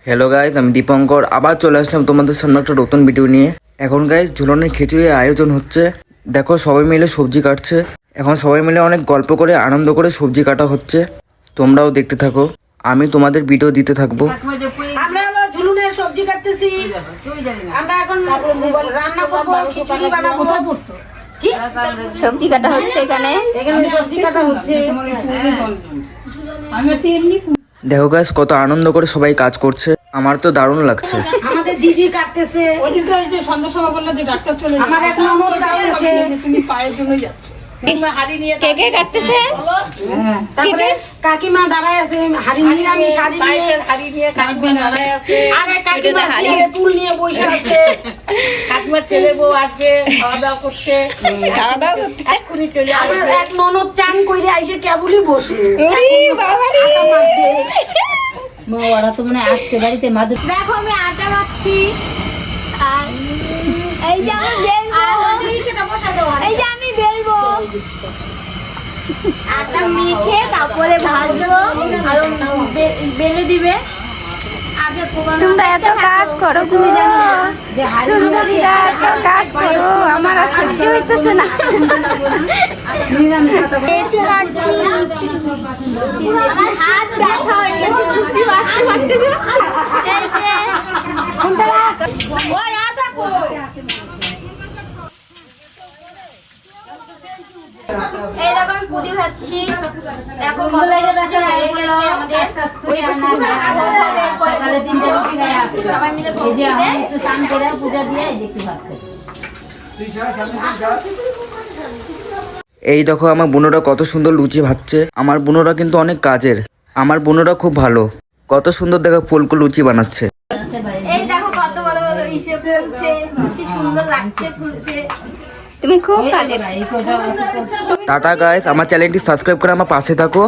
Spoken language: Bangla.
হ্যালো গাইজ, আমি দীপঙ্কর আবার চলে আসলাম তোমাদের সামনে একটা নতুন ভিডিও নিয়ে। এখন গাইজ ঝুলনের খিচুড়ির আয়োজন হচ্ছে। দেখো সবাই মিলে সবজি কাটছে। এখন সবাই মিলে অনেক গল্প করে আনন্দ করে সবজি কাটা হচ্ছে। তোমরাও দেখতে থাকো, আমি তোমাদের ভিডিও দিতে থাকবো। আমরা হলো ঝুলনের সবজি কাটতেছি। আমরা এখন রান্না করব, খিচুড়ি বানাবো। কি সবজি কাটা হচ্ছে এখানে সবজি কাটা হচ্ছে। দেখো গাইজ কত আনন্দ করে সবাই কাজ করছে, আমার তো দারুণ লাগছে। আমাদের দিদি কাটতেছে। ওইদিকে ওই যে সন্ধ্যার সময় বললো যে ডাক্তার চলে যাবে, আমার এক ননদ কাটতেছে। তুমি পায়ের জন্য যাচ্ছ। কে কে কাটতেছে? তারপরে কাকিমা দাঁড়ায় আছে হাড়ি নিয়ে, আমি শাড়ি নিয়ে। আরে কাকিমা টুল নিয়ে বসে আছে। কাকিমার ছেলে বউ আসবে, খাওয়া দাওয়া করছে, খাওয়া দাওয়া করতে? এক্ষুনি চলে আমার আসবে। এক ননদ চান কইরে আইসে কেবলই বসে। ওরে বাবারে! ওরা তো মানে আসছে বাড়িতে মাদুর। দেখো আমি আটা মাখছি আর এই যে আমি বেলবো, এই যে আমি বেলবো আটা মেখে তারপরে ভাজবো আর বেলে দিবে। তোমরা এত কাজ করো গো সুন্দরীরা, এত কাজ করো, আমার আর সহ্য হইতেছে না। লিচু কাটছি, আমার হাত ব্যথা হয়ে গেছে লিচু কাটতে কাটতে। এই যে কোনটা ওই আটা কই, এই দেখো আমি পুরি ভাজছি। দেখো কত হয়ে গেছে আমাদের। ওই পাশে সবাই মিলে ভোগ দিবে। এই দেখো আমার বোনরা কত সুন্দর লুচি ভাজছে। আমার বোনরা কিন্তু অনেক কাজের, আমার বোনরা খুব ভালো। কত সুন্দর দেখো ফুলকো লুচি বানাচ্ছে। এই দেখো কত বড় বড় ইসে ফুলছে, কি সুন্দর লাগছে ফুলছে। তুমি খুব কাজের। টাটা গাইস, আমার চ্যানেলটি সাবস্ক্রাইব করে আমার পাশে থাকো।